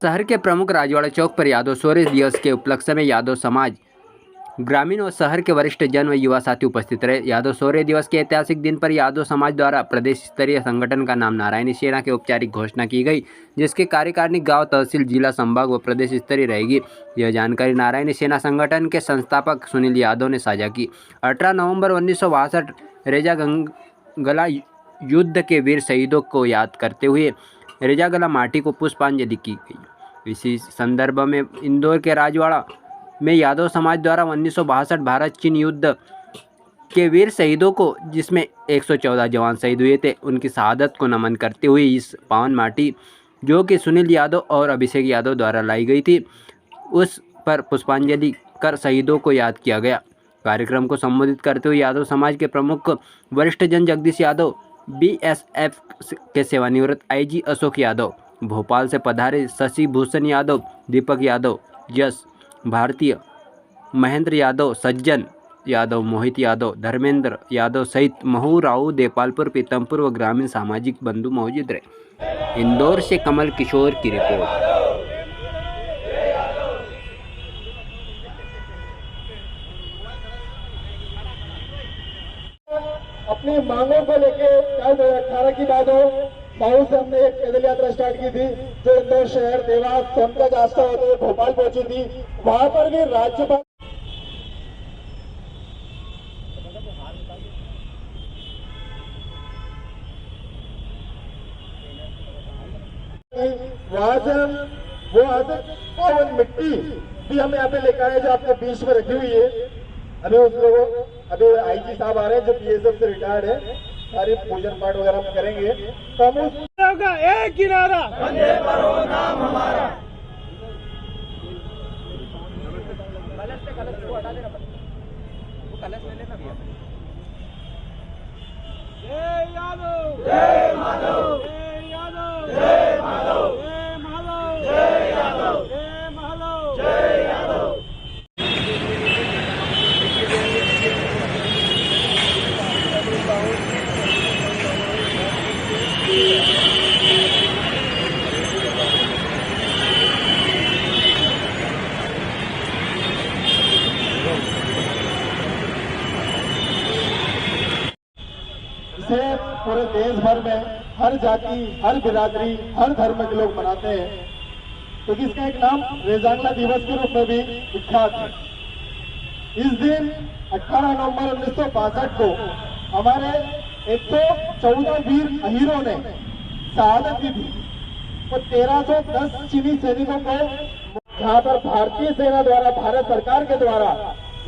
शहर के प्रमुख राजवाड़ा चौक पर यादव शौर्य दिवस के उपलक्ष्य में यादव समाज, ग्रामीण और शहर के वरिष्ठ जन व युवा साथी उपस्थित रहे। यादव शौर्य दिवस के ऐतिहासिक दिन पर यादव समाज द्वारा प्रदेश स्तरीय संगठन का नाम नारायणी सेना की औपचारिक घोषणा की गई, जिसकी कार्यकारिणी गांव, तहसील, जिला, संभाग व प्रदेश स्तरीय रहेगी। यह जानकारी नारायणी सेना संगठन के संस्थापक सुनील यादव ने साझा की। 18 नवंबर 1962 रेजागला युद्ध के वीर शहीदों को याद करते हुए रेजागला माटी को पुष्पांजलि की गई। इसी संदर्भ में इंदौर के राजवाड़ा में यादव समाज द्वारा 1962 भारत चीन युद्ध के वीर शहीदों को, जिसमें 114 जवान शहीद हुए थे, उनकी शहादत को नमन करते हुए इस पावन माटी, जो कि सुनील यादव और अभिषेक यादव द्वारा लाई गई थी, उस पर पुष्पांजलि कर शहीदों को याद किया गया। कार्यक्रम को संबोधित करते हुए यादव समाज के प्रमुख वरिष्ठ जन जगदीश यादव, BSF के सेवानिवृत्त IG अशोक यादव, भोपाल से पधारे शशि भूषण यादव, दीपक यादव, यश भारतीय, महेंद्र यादव, सज्जन यादव, मोहित यादव, धर्मेंद्र यादव सहित महू, राऊ, देपालपुर, पीतमपुर व ग्रामीण सामाजिक बंधु मौजूद रहे। इंदौर से कमल किशोर की रिपोर्ट। अपनी मांगों को लेके कल 2018 की बात हो, माहू से हमने एक पैदल यात्रा स्टार्ट की थी, जो इंदौर शहर, देवास, सोनकच, आस्था होते हुए भोपाल पहुंची थी। वहां पर भी राज्यपाल वहां से हम वो आदत मिट्टी भी हम यहाँ पे लेकर आए, जो आपके बीच में रखी हुई है। अभी उस लोगों अभी IG साहब आ रहे हैं, जो BSF से रिटायर्ड है, सारी पूजन पाठ वगैरह हम करेंगे। तो हम होगा एक किनारा, कंधे पर हो नाम हमारा। कलश को हटा देना, वो कलश ले लेना भैया। जय यादव, जय माधव, जय यादव, जय माधव, जय माधव, जय यादव, जय माधव, जय यादव। इसे पूरे देश भर में हर जाति, हर बिरादरी, हर धर्म के लोग मनाते हैं, क्योंकि इसका एक नाम रेजांगला दिवस के रूप में भी विख्यात है। इस दिन 18 नवंबर 1962 को हमारे 114 वीर अहीरों ने शहादत दी थी। तो 1310 चीनी सैनिकों को, जहाँ पर भारतीय सेना द्वारा, भारत सरकार के द्वारा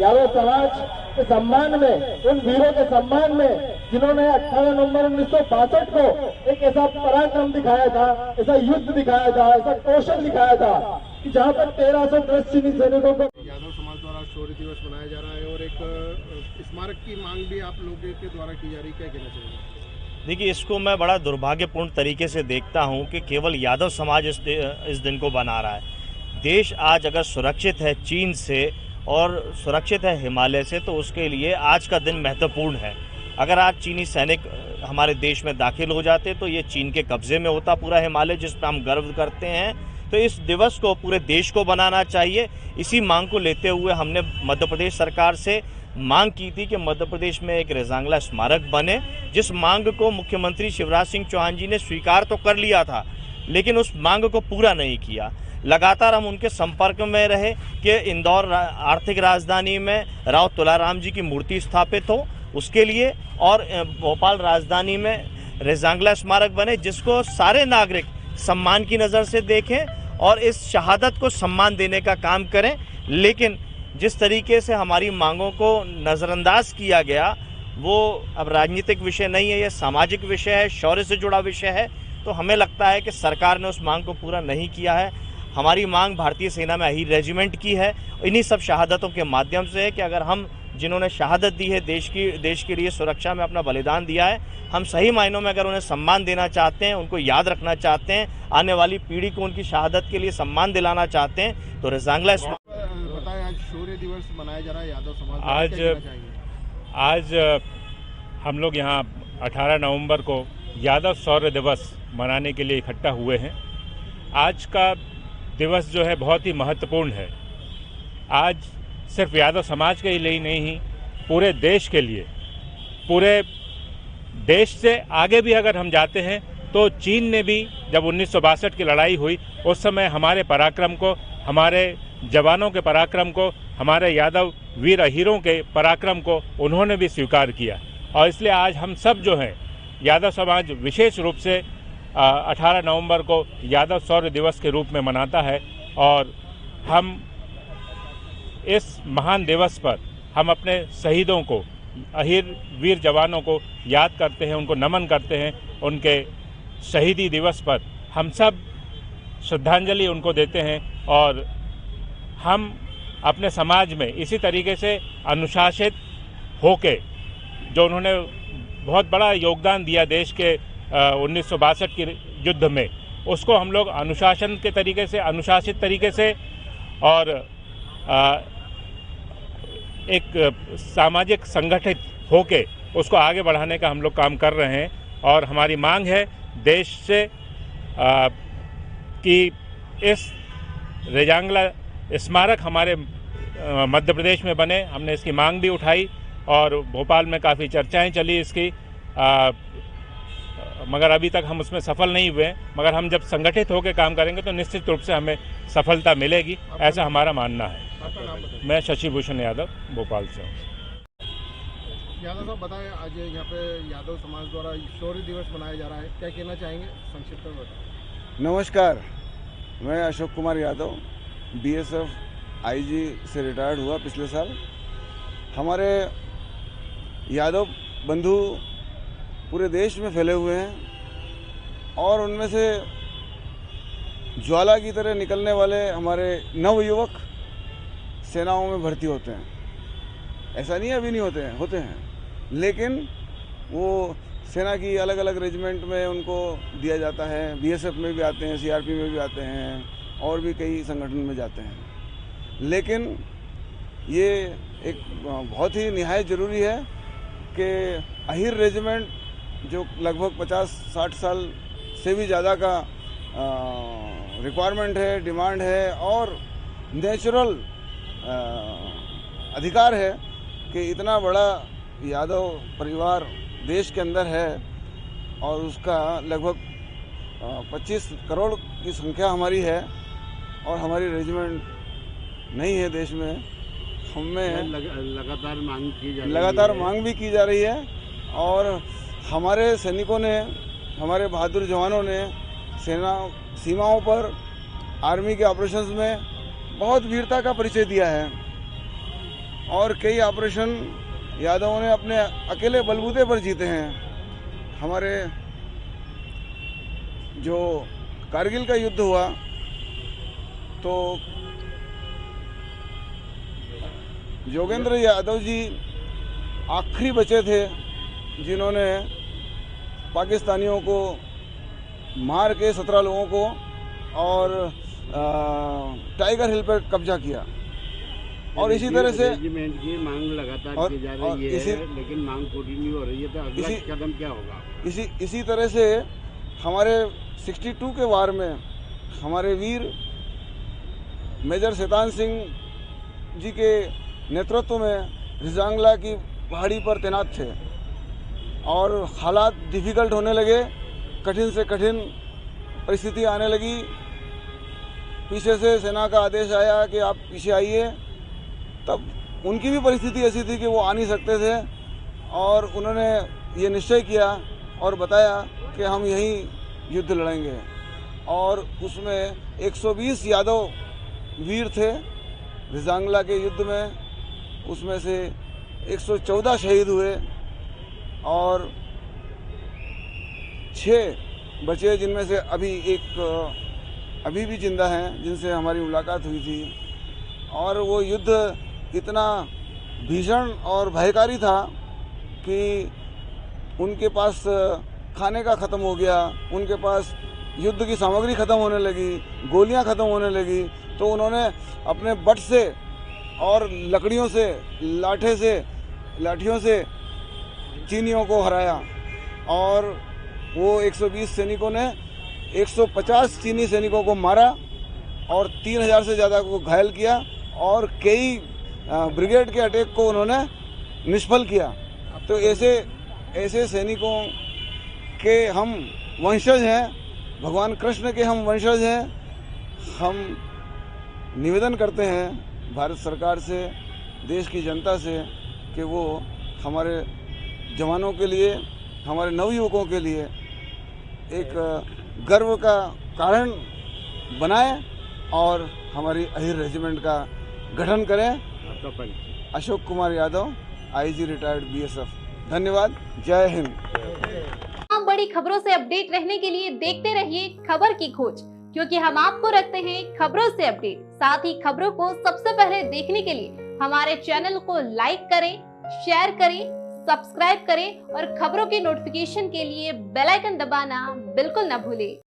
यादव समाज के सम्मान में, उन वीरों के सम्मान में, जिन्होंने 18 नवंबर 1962 को एक ऐसा पराक्रम दिखाया था, ऐसा युद्ध दिखाया था, ऐसा कौशल दिखाया था, कि जहाँ पर 1310 चीनी सैनिकों को यादव समाज द्वारा शौर्य दिवस मनाया जा रहा है और एक स्मारक की मांग भी आप लोगों के द्वारा की जा रही है, क्या कहना चाहिए? देखिए, इसको मैं बड़ा दुर्भाग्यपूर्ण तरीके से देखता हूं कि केवल यादव समाज इस दिन को बना रहा है। देश आज अगर सुरक्षित है चीन से और सुरक्षित है हिमालय से, तो उसके लिए आज का दिन महत्वपूर्ण है। अगर आज चीनी सैनिक हमारे देश में दाखिल हो जाते तो ये चीन के कब्जे में होता पूरा हिमालय, जिस पर हम गर्व करते हैं। तो इस दिवस को पूरे देश को बनाना चाहिए। इसी मांग को लेते हुए हमने मध्य प्रदेश सरकार से मांग की थी कि मध्य प्रदेश में एक रेजांगला स्मारक बने, जिस मांग को मुख्यमंत्री शिवराज सिंह चौहान जी ने स्वीकार तो कर लिया था, लेकिन उस मांग को पूरा नहीं किया। लगातार हम उनके संपर्क में रहे कि इंदौर आर्थिक राजधानी में राव तुलाराम जी की मूर्ति स्थापित हो, उसके लिए, और भोपाल राजधानी में रेजांगला स्मारक बने, जिसको सारे नागरिक सम्मान की नज़र से देखें और इस शहादत को सम्मान देने का काम करें। लेकिन जिस तरीके से हमारी मांगों को नज़रअंदाज किया गया, वो अब राजनीतिक विषय नहीं है, ये सामाजिक विषय है, शौर्य से जुड़ा विषय है। तो हमें लगता है कि सरकार ने उस मांग को पूरा नहीं किया है। हमारी मांग भारतीय सेना में अहीर रेजिमेंट की है, इन्हीं सब शहादतों के माध्यम से है कि अगर हम, जिन्होंने शहादत दी है, देश के लिए सुरक्षा में अपना बलिदान दिया है, हम सही मायनों में अगर उन्हें सम्मान देना चाहते हैं, उनको याद रखना चाहते हैं, आने वाली पीढ़ी को उनकी शहादत के लिए सम्मान दिलाना चाहते हैं, तो रेजांगला बताएं, आज शौर्य दिवस मनाया जा रहा है यादव समाज, आज हम लोग यहाँ 18 नवंबर को यादव शौर्य दिवस मनाने के लिए इकट्ठा हुए हैं। आज का दिवस जो है बहुत ही महत्वपूर्ण है। आज सिर्फ यादव समाज के लिए नहीं, पूरे देश के लिए, पूरे देश से आगे भी अगर हम जाते हैं तो चीन ने भी जब 1962 की लड़ाई हुई उस समय हमारे पराक्रम को, हमारे जवानों के पराक्रम को, हमारे यादव वीर हीरों के पराक्रम को उन्होंने भी स्वीकार किया। और इसलिए आज हम सब जो हैं यादव समाज विशेष रूप से 18 नवंबर को यादव शौर्य दिवस के रूप में मनाता है। और हम इस महान दिवस पर हम अपने शहीदों को, अहीर वीर जवानों को याद करते हैं, उनको नमन करते हैं। उनके शहीदी दिवस पर हम सब श्रद्धांजलि उनको देते हैं। और हम अपने समाज में इसी तरीके से अनुशासित होके, जो उन्होंने बहुत बड़ा योगदान दिया देश के 1962 के युद्ध में, उसको हम लोग अनुशासन के तरीके से, अनुशासित तरीके से और एक सामाजिक संगठित होके उसको आगे बढ़ाने का हम लोग काम कर रहे हैं। और हमारी मांग है देश से कि इस रेजांगला स्मारक हमारे मध्य प्रदेश में बने। हमने इसकी मांग भी उठाई और भोपाल में काफ़ी चर्चाएं चली इसकी, मगर अभी तक हम उसमें सफल नहीं हुए। मगर हम जब संगठित होकर काम करेंगे तो निश्चित रूप से हमें सफलता मिलेगी, ऐसा हमारा मानना है। मैं शशि भूषण यादव भोपाल से हूँ। यादव साहब बताएं, आज यहाँ पे यादव समाज द्वारा शौर्य दिवस मनाया जा रहा है, क्या कहना चाहेंगे, संक्षिप्त में बताएं। नमस्कार, मैं अशोक कुमार यादव बीएसएफ आईजी से रिटायर्ड हुआ पिछले साल। हमारे यादव बंधु पूरे देश में फैले हुए हैं और उनमें से ज्वाला की तरह निकलने वाले हमारे नवयुवक सेनाओं में भर्ती होते हैं। ऐसा नहीं है अभी नहीं होते हैं, लेकिन वो सेना की अलग अलग रेजिमेंट में उनको दिया जाता है। बीएसएफ में भी आते हैं, सीआरपी में भी आते हैं और भी कई संगठन में जाते हैं। लेकिन ये एक बहुत ही निहायत ज़रूरी है कि अहीर रेजिमेंट जो लगभग 50-60 साल से भी ज़्यादा का रिक्वायरमेंट है, डिमांड है और नेचुरल अधिकार है कि इतना बड़ा यादव परिवार देश के अंदर है और उसका लगभग 25 करोड़ की संख्या हमारी है और हमारी रेजिमेंट नहीं है देश में। हमें लगातार मांग भी की जा रही है और हमारे सैनिकों ने, हमारे बहादुर जवानों ने सेना सीमाओं पर आर्मी के ऑपरेशंस में बहुत वीरता का परिचय दिया है और कई ऑपरेशन यादवों ने अपने अकेले बलबूते पर जीते हैं। हमारे जो कारगिल का युद्ध हुआ तो योगेंद्र यादव जी आखिरी बचे थे जिन्होंने पाकिस्तानियों को मार के 17 लोगों को और टाइगर हिल पर कब्जा किया। और इसी तरह से रेजिमेंट की मांग लगातार की जा रही है, लेकिन मांग पूरी नहीं हो रही है, तो अगला कदम क्या होगा? इसी तरह से हमारे 62 के वार में हमारे वीर मेजर शैतान सिंह जी के नेतृत्व में रिजांगला की पहाड़ी पर तैनात थे और हालात डिफ़िकल्ट होने लगे, कठिन से कठिन परिस्थिति आने लगी। पीछे से सेना का आदेश आया कि आप पीछे आइए, तब उनकी भी परिस्थिति ऐसी थी कि वो आ नहीं सकते थे और उन्होंने ये निश्चय किया और बताया कि हम यहीं युद्ध लड़ेंगे। और उसमें 120 यादव वीर थे रिजांगला के युद्ध में, उसमें से 114 शहीद हुए और 6 बचे, जिनमें से अभी भी जिंदा हैं, जिनसे हमारी मुलाकात हुई थी। और वो युद्ध इतना भीषण और भयकारी था कि उनके पास खाने का ख़त्म हो गया, उनके पास युद्ध की सामग्री ख़त्म होने लगी, गोलियां ख़त्म होने लगी, तो उन्होंने अपने बट से और लकड़ियों से, लाठियों से चीनियों को हराया और वो 120 सैनिकों ने 150 चीनी सैनिकों को मारा और 3000 से ज़्यादा को घायल किया और कई ब्रिगेड के अटैक को उन्होंने निष्फल किया। तो ऐसे सैनिकों के हम वंशज हैं, भगवान कृष्ण के हम वंशज हैं। हम निवेदन करते हैं भारत सरकार से, देश की जनता से कि वो हमारे जवानों के लिए, हमारे नवयुवकों के लिए एक गर्व का कारण बनाए और हमारी अहिर रेजिमेंट का गठन करें। आपका परिचय? Ashok Kumar Yadav, IG retired BSF। धन्यवाद। जय हिंद। हम बड़ी खबरों से अपडेट रहने के लिए देखते रहिए खबर की खोज, क्योंकि हम आपको रखते हैं खबरों से अपडेट। साथ ही खबरों को सबसे पहले देखने के लिए हमारे चैनल को लाइक करें, शेयर करें, सब्सक्राइब करें और खबरों की नोटिफिकेशन के लिए बेल आइकन दबाना बिल्कुल न भूलें।